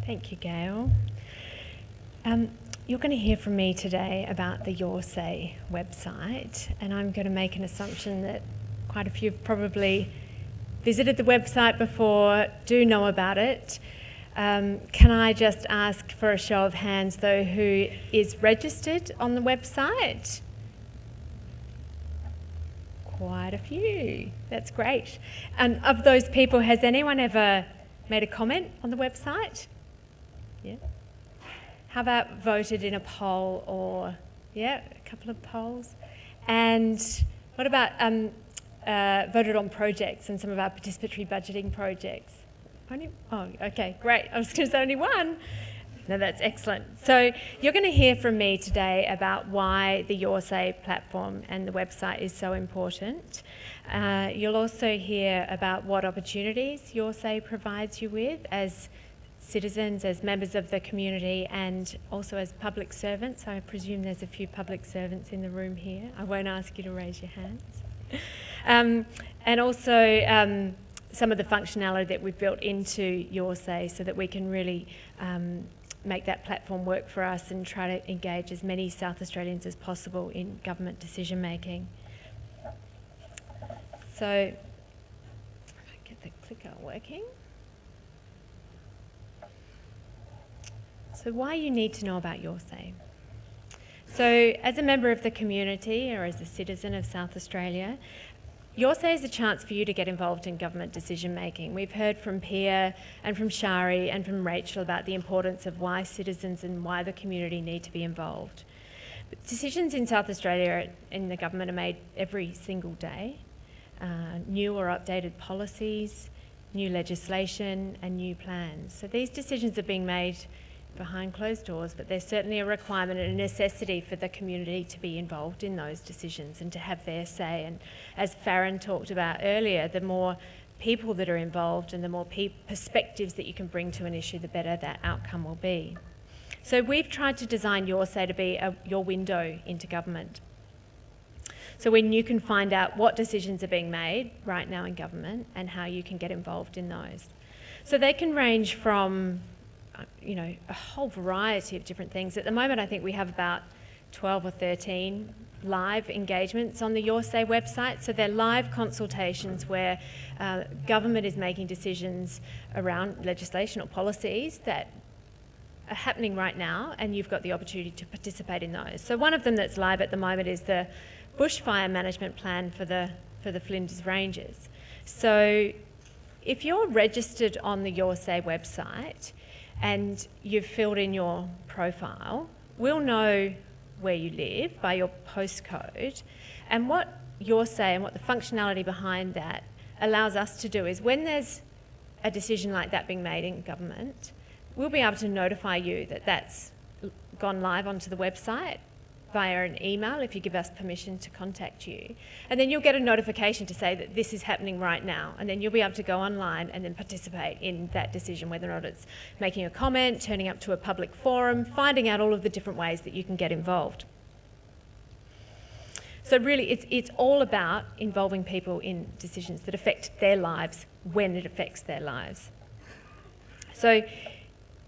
Thank you, Gail. You're going to hear from me today about the YourSAy website, and I'm going to make an assumption that quite a few have probably visited the website before, do know about it. Can I just ask for a show of hands, though, who is registered on the website? Quite a few. That's great. And of those people, has anyone ever made a comment on the website? Yeah. How about voted in a poll or, yeah, a couple of polls? And what about voted on projects and some of our participatory budgeting projects? Oh, okay, great. I was going to say only one. No, that's excellent. So you're going to hear from me today about why the YourSAy platform and the website is so important. You'll also hear about what opportunities YourSAy provides you with as citizens, as members of the community, and also as public servants. I presume there's a few public servants in the room here. I won't ask you to raise your hands. And also some of the functionality that we've built into YourSAy so that we can really make that platform work for us and try to engage as many South Australians as possible in government decision making. So, if I get the clicker working. So why you need to know about YourSAy. So as a member of the community or as a citizen of South Australia, YourSAy is a chance for you to get involved in government decision making. We've heard from Pia and from Shari and from Rachel about the importance of why citizens and why the community need to be involved. But decisions in South Australia in the government are made every single day. New or updated policies, new legislation and new plans. So these decisions are being made behind closed doors, but there's certainly a requirement and a necessity for the community to be involved in those decisions and to have their say. And as Farron talked about earlier, the more people that are involved and the more perspectives that you can bring to an issue, the better that outcome will be. So we've tried to design YourSAy to be your window into government. So when you can find out what decisions are being made right now in government and how you can get involved in those. So they can range from a whole variety of different things. At the moment, I think we have about 12 or 13 live engagements on the YourSAy website. So they're live consultations where government is making decisions around legislation or policies that are happening right now, and you've got the opportunity to participate in those. So one of them that's live at the moment is the bushfire management plan for the Flinders Ranges. So if you're registered on the YourSAy website, and you've filled in your profile, we'll know where you live by your postcode. And what YourSAy and what the functionality behind that allows us to do is when there's a decision like that being made in government, we'll be able to notify you that that's gone live onto the website via an email if you give us permission to contact you. And then you'll get a notification to say that this is happening right now, and then you'll be able to go online and then participate in that decision, whether or not it's making a comment, turning up to a public forum, finding out all of the different ways that you can get involved. So really it's all about involving people in decisions that affect their lives when it affects their lives. So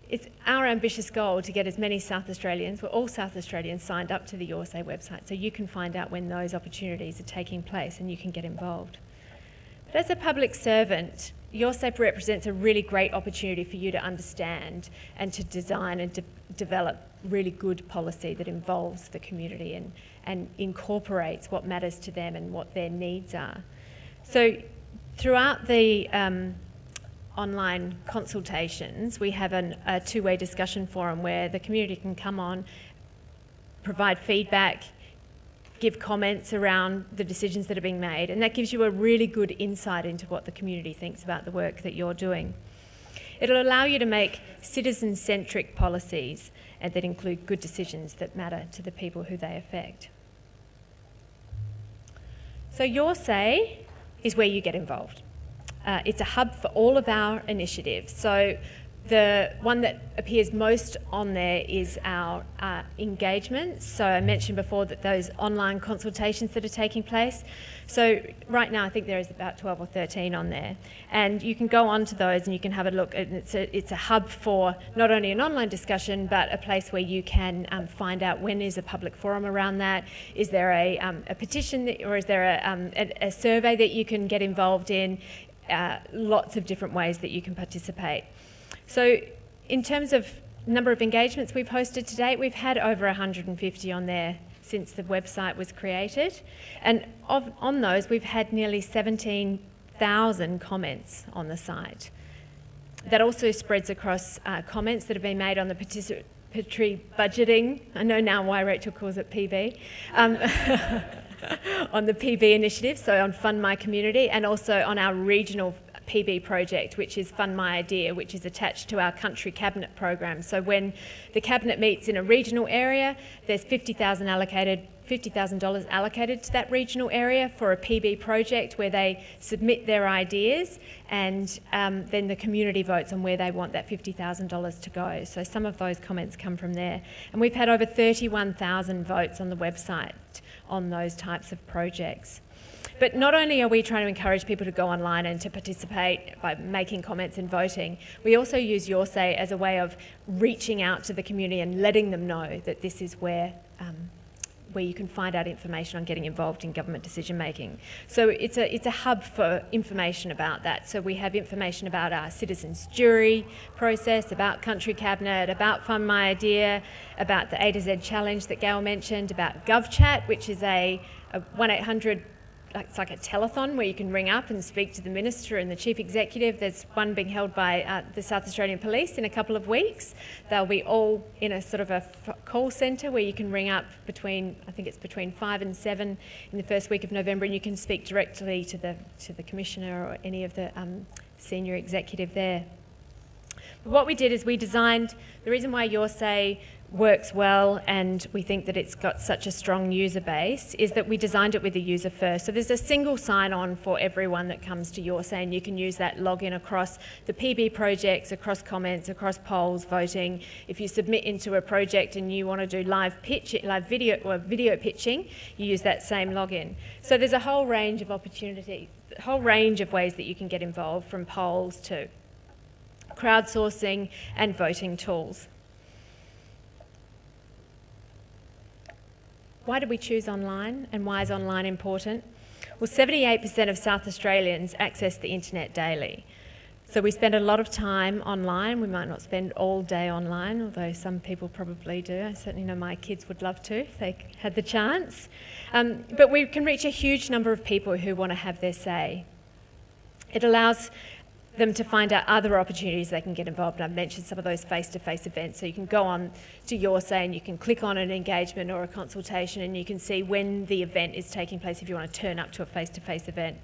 it's our ambitious goal to get as many South Australians, all South Australians, signed up to the YourSAy website so you can find out when those opportunities are taking place and you can get involved. But as a public servant, YourSAy represents a really great opportunity for you to understand and to design and develop really good policy that involves the community and incorporates what matters to them and what their needs are. So throughout the online consultations, we have a two-way discussion forum where the community can come on, provide feedback, give comments around the decisions that are being made, and that gives you a really good insight into what the community thinks about the work that you're doing. It'll allow you to make citizen-centric policies and that include good decisions that matter to the people who they affect. So YourSAy is where you get involved. It's a hub for all of our initiatives. So The one that appears most on there is our engagements. So I mentioned before that those online consultations that are taking place. So right now I think there is about 12 or 13 on there. And you can go on to those and you can have a look. And it's a hub for not only an online discussion, but a place where you can find out when is a public forum around that. Is there a petition or is there a survey that you can get involved in? Lots of different ways that you can participate. So in terms of number of engagements we've hosted to date, we've had over 150 on there since the website was created. And on those, we've had nearly 17,000 comments on the site. That also spreads across comments that have been made on the participatory budgeting. I know now why Rachel calls it PB. On the PB initiative, so on Fund My Community, and also on our regional PB project, which is Fund My Idea, which is attached to our country cabinet program. So when the cabinet meets in a regional area, there's $50,000 allocated to that regional area for a PB project where they submit their ideas, and then the community votes on where they want that $50,000 to go. So some of those comments come from there. And we've had over 31,000 votes on the website on those types of projects. But not only are we trying to encourage people to go online and to participate by making comments and voting, we also use YourSAy as a way of reaching out to the community and letting them know that this is where you can find out information on getting involved in government decision making. So it's a hub for information about that. So we have information about our citizens jury process, about country cabinet, about Fund My Idea, about the A to Z challenge that Gail mentioned, about GovChat, which is a 1-800, it's like a telethon where you can ring up and speak to the Minister and the Chief Executive. There's one being held by the South Australian Police in a couple of weeks. They'll be all in a sort of a call centre where you can ring up between 5 and 7 in the first week of November, and you can speak directly to the Commissioner or any of the senior executive there. But what we did is we designed, the reason why YourSAy works well and we think that it's got such a strong user base is that we designed it with the user first. So there's a single sign-on for everyone that comes to YourSAy, and you can use that login across the PB projects, across comments, across polls, voting. If you submit into a project and you want to do live video pitching, you use that same login. So there's a whole range of opportunities, a whole range of ways that you can get involved, from polls to crowdsourcing and voting tools. Why did we choose online, and why is online important? Well, 78% of South Australians access the internet daily. So we spend a lot of time online. We might not spend all day online, although some people probably do. I certainly know my kids would love to if they had the chance. But we can reach a huge number of people who want to have their say. It allows them to find out other opportunities they can get involved in. I've mentioned some of those face-to-face events, so you can go on to YourSAy and you can click on an engagement or a consultation and you can see when the event is taking place if you want to turn up to a face-to-face event.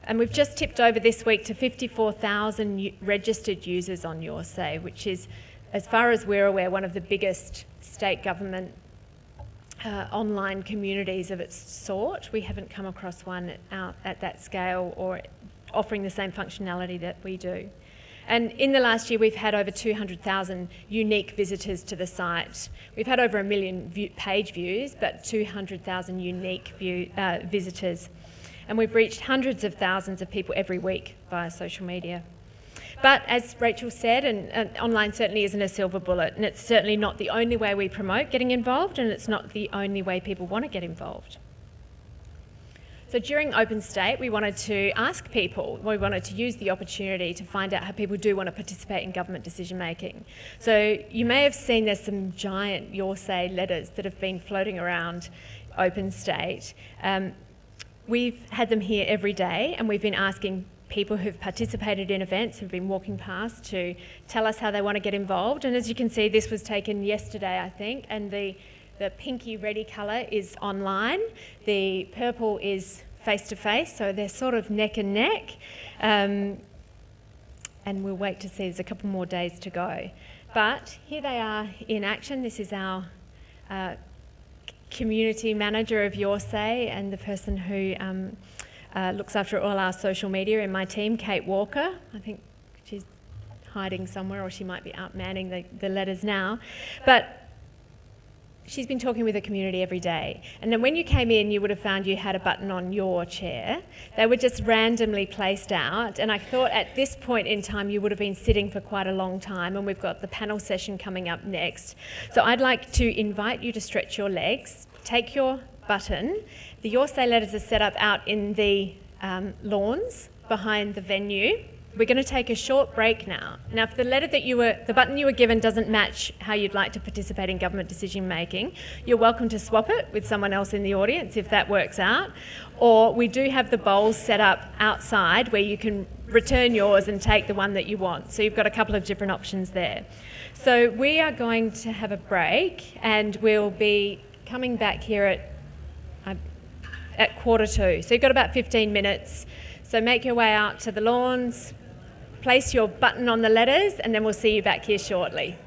And we've just tipped over this week to 54,000 registered users on YourSAy, which is, as far as we're aware, one of the biggest state government online communities of its sort. We haven't come across one out at that scale or offering the same functionality that we do. And in the last year, we've had over 200,000 unique visitors to the site. We've had over 1 million page views, but 200,000 unique visitors. And we've reached hundreds of thousands of people every week via social media. But as Rachel said, and online certainly isn't a silver bullet, and it's certainly not the only way we promote getting involved, and it's not the only way people want to get involved. So during Open State, we wanted to ask people, we wanted to use the opportunity to find out how people do want to participate in government decision making. So you may have seen there's some giant YourSAy letters that have been floating around Open State. We've had them here every day, and we've been asking people who've participated in events, who've been walking past, to tell us how they want to get involved. And as you can see, this was taken yesterday, I think, and the pinky reddy colour is online. The purple is face-to-face, so they're sort of neck and neck. And we'll wait to see, there's a couple more days to go. But here they are in action. This is our community manager of YourSAy and the person who looks after all our social media in my team, Kate Walker. I think she's hiding somewhere, or she might be out manning the letters now. But she's been talking with the community every day. And then when you came in, you would have found you had a button on your chair. They were just randomly placed out. And I thought at this point in time, you would have been sitting for quite a long time. And we've got the panel session coming up next. So I'd like to invite you to stretch your legs, take your button. The YourSAy letters are set up out in the lawns behind the venue. We're going to take a short break now. Now, if the button you were given doesn't match how you'd like to participate in government decision making, you're welcome to swap it with someone else in the audience if that works out. Or we do have the bowls set up outside where you can return yours and take the one that you want. So you've got a couple of different options there. So we are going to have a break, and we'll be coming back here at 1:45. So you've got about 15 minutes. So make your way out to the lawns, place your button on the letters, and then we'll see you back here shortly.